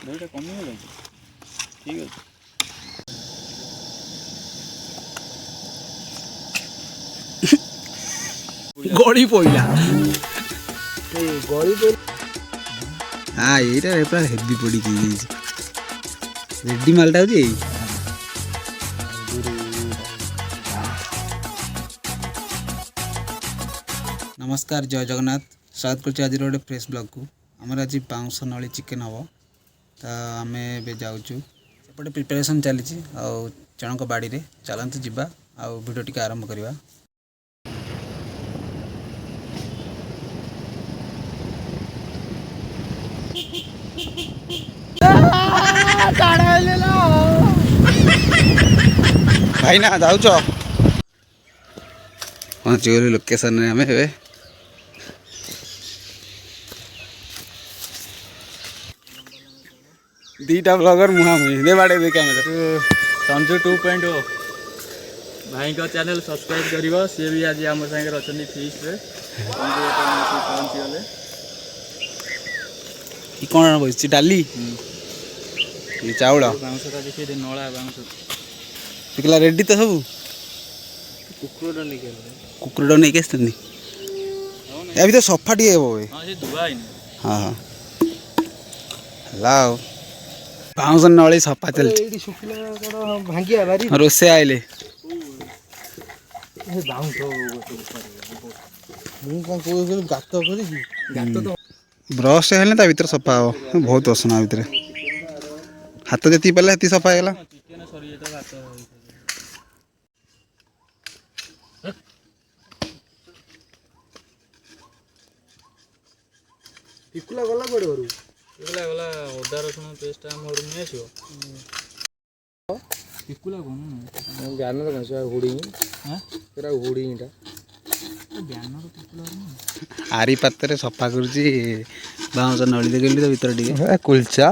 ଦହିଟା କମିଗଲା କି? ଠିକ୍ ଅଛି। ଗଳି ପଇଲା ଗଳି ପଇଲା। ହଁ ଏଇଟା ପୁରା ହେଭି ପଡ଼ିକି ରେଡି ମାଲଟା ହଉଛି ଏଇ। नमस्कार जय जगन्नाथ स्वागत कर आज गोटे फ्रेश ब्लॉग को आमर आज बाउंस नली चिकेन हम तो आम ए जाऊँ सेपटे प्रिपेरेसन चली जनक बाड़ी रे चलते जावा आउ वीडियो टी आरंभ करवा। भाई ना जाऊच पहुँचगलु लोकेशन में आम ए दीटा ब्लॉगर मुहामुही दे बाड़े दे कैमरा संजू 2.0 भाई का चैनल सब्सक्राइब करिवो सी भी आज आम संगे रचनी फीस्ट रे पहुंची गले ई कोन बसछि डाली ई चावल बाउंसा देखि दे नळा बाउंसा पिकला रेडी तो सब कुकुरडा नहीं के स्तनी अभी तो सफा टी हेबो हां से धुआ ही हां हां लाओ बाउंस नळी सफा चलछि एडी सुखिला कोन भांगिया बारी रोसे आइले ए बाउंस मु कोन कोइ गात करी गात तो ब्रश हेले ता भीतर सफा हो बहुत असना भीतर हाथ जति पले हती सफा गेला चिकन सरी जेता भात टिकुला गला कोड करू एगला गला अदा रसुण पेस्ट हमर में आछो टिकुला कोन ज्ञान तो कसा हुडी हां तेरा हुडी इटा ज्ञान रो टिकुला आरी पात्रे सफा करछि बाउंस नळी दे गेली तो भीतर टिके कुलचा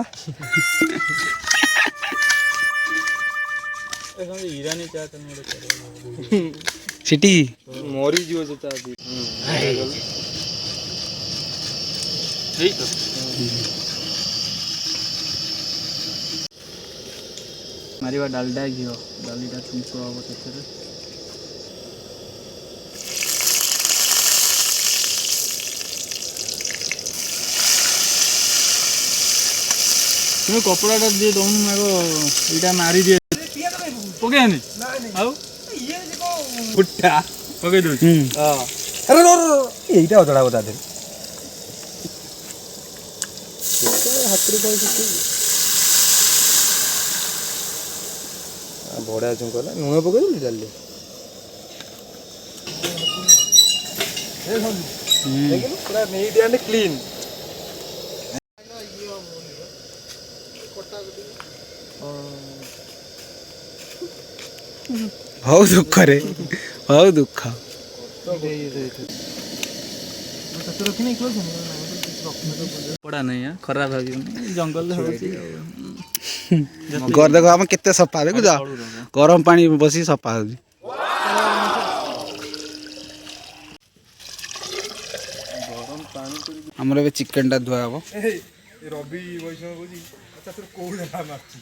ए ईरानी चाट मोर करे सिटी मोरी जीव जता दी ठीक तो मारिवा डालडा घियो डालीटा छुंको हबो सेथरे तुम कपड़ाटा दे दउन मागो इटा मारी दे ओके नहीं आउ ये को फुट्टा ओके दो हां अरे रो एटा ओदड़ा बता दे हाथ रे कोई बड़ा जो कहला नुन पकई दे डाली देखिन पूरा नीट एंड क्लीन बहुत दुख रे बहुत दुख पड़ा नहीं है खराब है जंगल घर देखो हम केते सफा देखु जा गरम पानी बसी सफा हो हमर ए चिकन टा धुआ हबो रवि वैष्णव बोली अच्छा तोर कोउ देखा मारची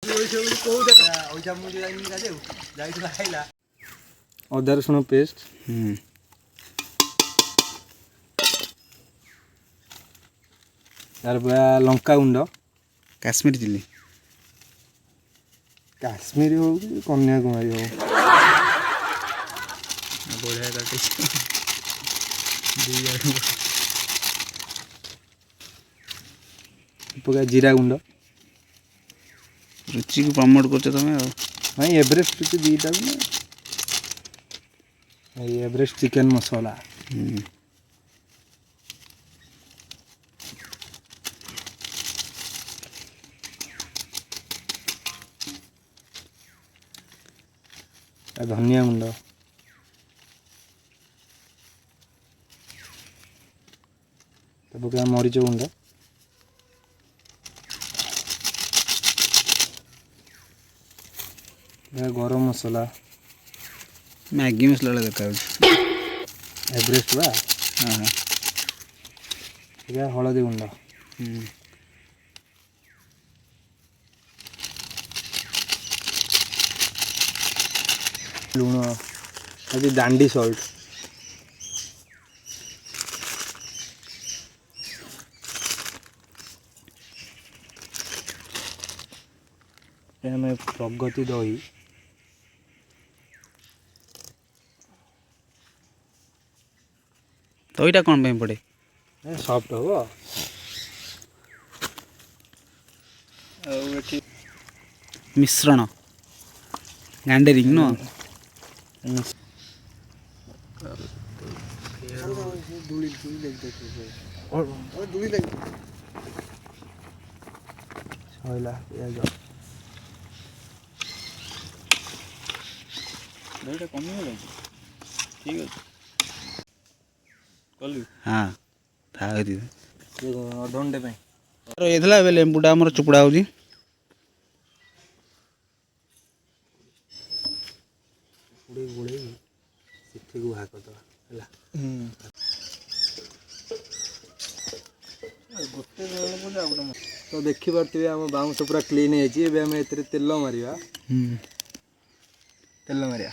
वैष्णव कोउ देखा ओइजा मु जाइनी काजे जाइला खाइला अदा रसुण पेस्ट तार बा लंका गुंड काश्मीरी चिल्ली काश्मीरी हो कि कन्याकुमारी हो बढ़िया काटे पका जीरा गुंड रुचि को प्रमोट करछ तमे भाई एवरेस्ट की दीटा भी भाई एवरेस्ट चिकन मसाला धनिया गुंड पका मरीच गुंड गरम मसाला मैगी मसला लगा एवरेस्ट बा हाँ हलदी गुंड लुण आज दांडी सल्ट प्रगति दही दहीटा कौन पे पड़े सॉफ्ट हो मिश्रण गांडेरिंग नो ठीक है हाँ था अधघंटे ये लेंबुटा आम चुपड़ा हो गोड़े से बाहर करदे तो देखिपे आम बाउंस पूरा क्लीन है तेल मारिया तेल मारिया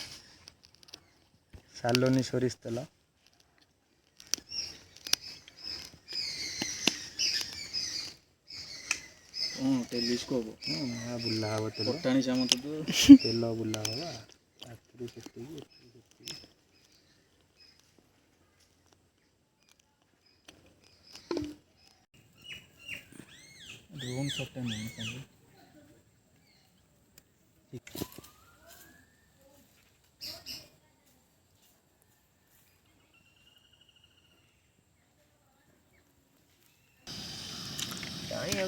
सालोनी सोरिष तेल टेलीस्कोप बुला हम तेल पटाणी सामंत तेल बुला हम ड्रोन शॉट नहीं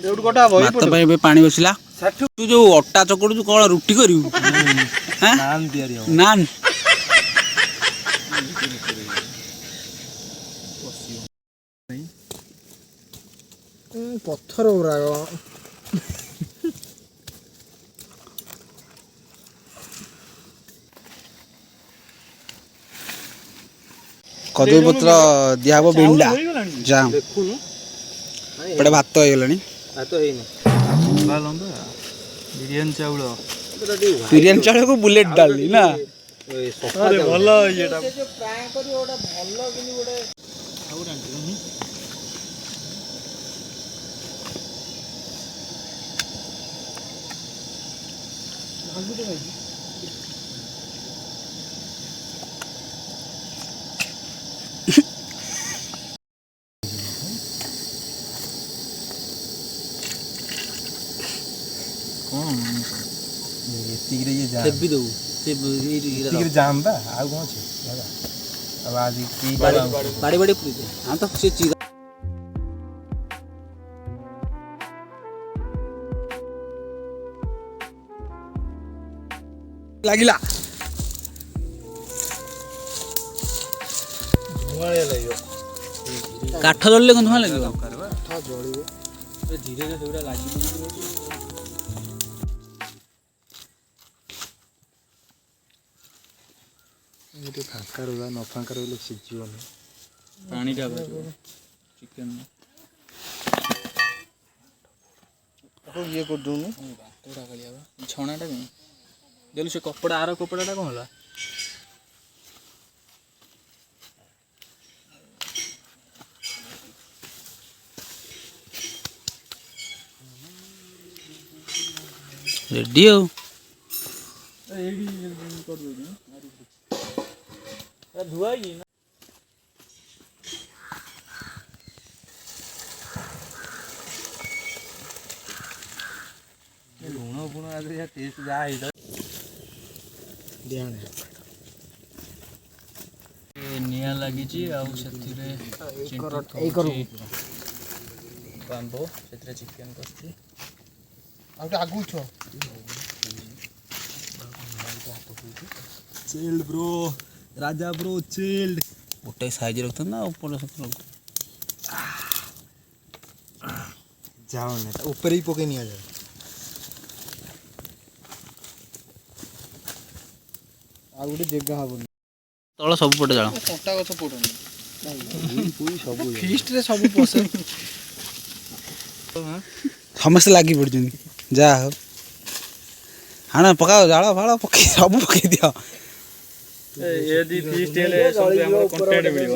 भात पे पानी बसला तू जो अटा चकड़ू कौन रुटी करू नान पत्थर कदू पत्र दिया बिंडा जाम पड़े भात हो गलानी बिरियानी चाउल बिरियानी चाउल को बुलेट डाली ना अरे भलो येटा जाम बा आ कौन अब आज बड़े बड़े हाँ तो से चीज लागिला काठ जल्ले धुआं लगे धीरे धीरे लगे फांका रहा न फांका रही सीझन पानी टा चिकेन ये कर दूँ छणाटा कहीं देलु से कपड़ा आर कपड़ाटा कौन है रेडी हो धुआ लुण फुण आज टेस्ट जहाँ निआ लगी बांबो से चिकेन कर आगु चिल्ड ब्रो राजा ब्रो चिल्ड गोटे साइज रखता ना ऊपर जाओ ना ऊपर ही पके नहीं आ जाए आ गोटे जगह हबनी तल सब पटे जाओ कटा गछ पड़नी सब फीस्ट रे सब पसंद समस्त लगी पड़ जा हाँ पकाओ जाड़ फाड़ पक सब पकई दियो ये दी फीस्ट हेले सब हमर कंटेंट वीडियो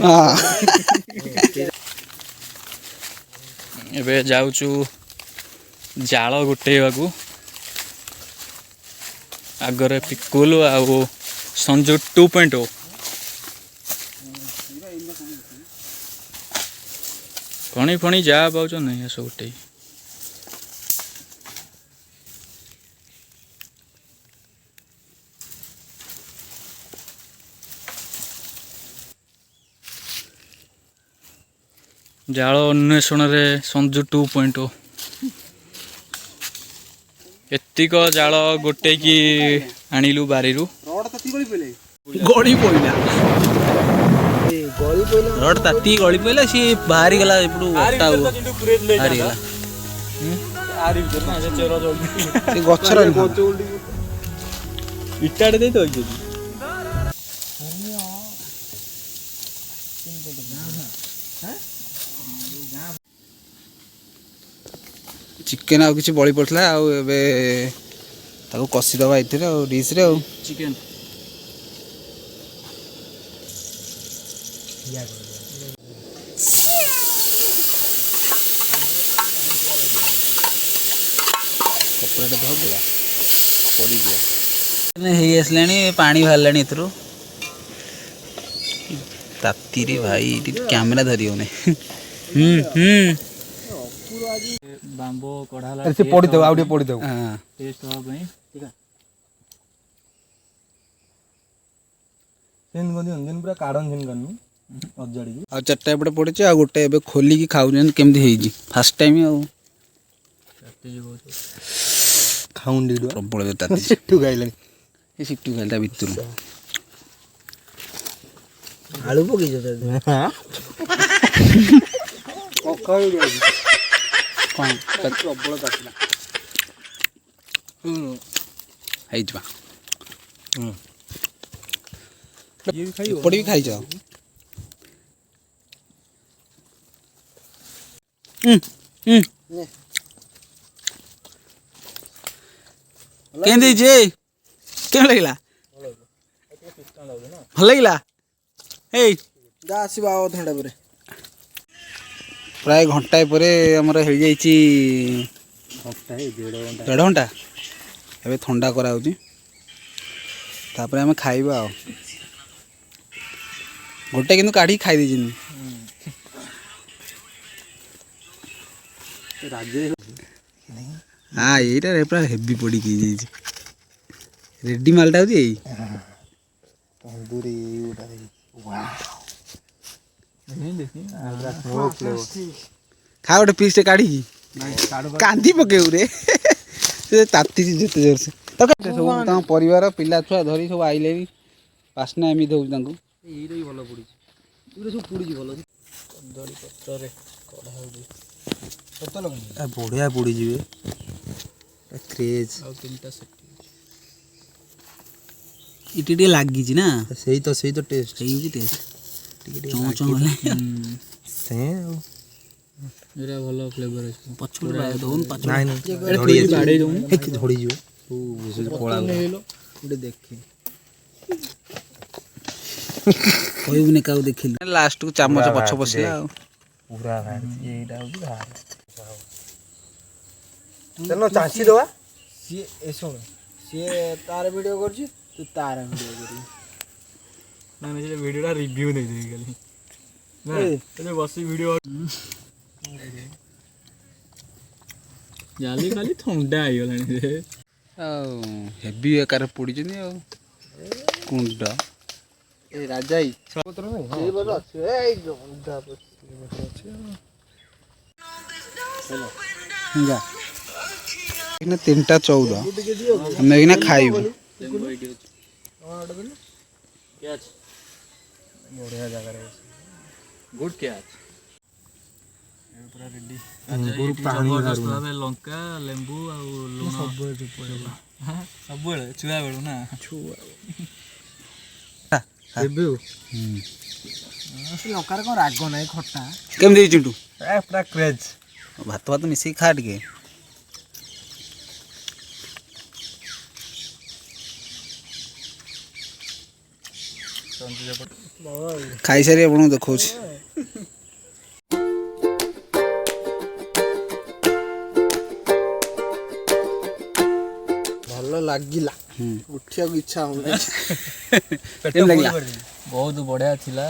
एबे जाउचू जाल गुटेवाकू आगरे पिकुल आ संजू 2.0 फणी फणी जा पाउछ नहीं आस गुटे जाल अन्वेषण रे संजू 2.0 एतिक जाल गोटे की आनिलु बारीरु गड़ी पइला रड ताती गड़ी पइला सी बाहरी गला एपडू ओटा बाहरी गला आरी भीतर ना से चेरो जल्दी से गछर इटाडे दे तो जदी चिकेन आउ किसी बड़ी पड़ता आउ एबे ताको कसी दबा इथिरे आ डिश रे आ चिकन कपड़ा धो गया पड़ी गया ने हे असलानी पानी बाहरलानी इथरो ताती रे भाई कैमरा धरी होने बांबो कढ़ाला से पड़ी दो आउडी पड़ी दो हां टेस्ट हो भाई ठीक है सेन गनी अंजन पूरा काडन सेन गनु अजाड़ी आ चट्टा एपटे पड़े आ गोटे एबे खोली की खाउजन केमती हेजी फर्स्ट टाइम आ ताते जे बहुत खाउन डीडो प्रबल ताती सिट्टू गाइलानी ए सिट्टू गालता भितरु आलू पकी जते हां पकाई दे कोन प्रबल ताती हेजबा ये भी खाइयो पड़ी भी खाई जाओ केंदी जे केम लागला भल लागला हे जा आसीबा आ थंडा परे प्राय घंटाए परे हमर हे जाईची घंटा हे 1.5 1.5 घंटा एबे ठंडा करा होची तापरे हम खाइबा आ गोटे किंतु काढी खाई देजिनी राज्य हाँ यहीटा पूरा हेवी पड़ी की रेडी मालटा होती तंदूरी उडा दे वाओ नहीं देखी आला स्मोक फ्लेवर खा गोटे पीस टे काढ़ी कांदी पकेउ रे से ताती जेते जोर से तो सब परिवार पिला छुआ धरी सब आइले भी वासना एमि दउ तांको एइरे ही भलो पड़ी इरे सब पुड़ी जी भलो दड़ी पत्तर रे कढा होगी पत्ता लगन आ बढ़िया पुड़ी जीवे क्रेज और तीनटा सेट इटी लागी छी ना सही तो टेस्ट सही होची टेस्ट टिके चौ चौ होले से मेरा भलो फ्लेवर है पछुड़ दोन पछुड़ नहीं झड़ी गाड़ी दउन एक झड़ी जीव ओ पोळा उडे देखे कोई भी काउ देखिल लास्ट को चामच पछ पसिला पूरा भाई एटा हो भाई चलो चांची दवा सी ए सुन सी तार वीडियो करछि तू तार वीडियो करी ना जे वीडियोटा रिव्यू दे दे खाली ना ते बसी वीडियो जाली खाली ठंडा आइ गलानी रे हेवी आकार पड़ी जनी आ कुंड ए राजाई पत्र नहीं ए बोलो ए गंदा पत्र जा इना 3टा 14 हम इना खाइबो कैच बढ़िया जगह रे गुड कैच पूरा रेडी गुरु पानी में लंका लेंबू आ लूण सब सब छुआ बेलू ना छुआ एबे लंकार को राग नहीं खट्टा केम दे चिंटू पूरा क्रेज भात भात मिसी खा टिके ଖାଇସାରି ଆପଣଙ୍କୁ ଦେଖାଉଛି। ଭଲ ଲାଗିଲା, ଉଠିବାକୁ ଇଚ୍ଛା ହଉନି। ବହୁତ ବଢିଆ ଥିଲା।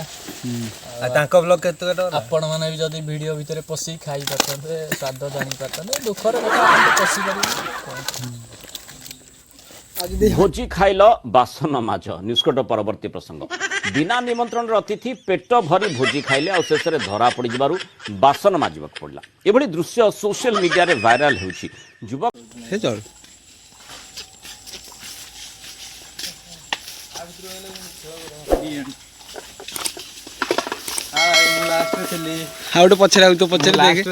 ତାଙ୍କ ବ୍ଲଗ କେତେ ଆପଣ ମାନେ ବି ଯଦି ଭିଡିଓ ଭିତରେ ପଶି ଖାଇ ପାରୁଛନ୍ତି, ସ୍ୱାଦ ଜାଣି ପାରୁଛନ୍ତି, ଦୁଃଖର କଥା ପଶି ପାରିବେ। ଭୋଜି ଖାଇଲ ବାସନ ମାଜ ନିଷ୍କଟ ପରବର୍ତ୍ତୀ ପ୍ରସଙ୍ଗ। ବିନା ନିମନ୍ତ୍ରଣର ଅତିଥି ପେଟ ଭରି ଭୋଜି ଖାଇଲେ ଆଉ ଶେଷରେ ଧରା ପଡ଼ିଯିବାରୁ ବାସନ ମାଜିବାକୁ ପଡ଼ିଲା। ଏଭଳି ଦୃଶ୍ୟ ସୋସିଆଲ ମିଡିଆରେ ଭାଇରାଲ ହେଉଛି। ଯୁବକ ଆଉ ଗୋଟେ ପଛରେ ଆଉ ତ ପଛରେ ଦେଖେ।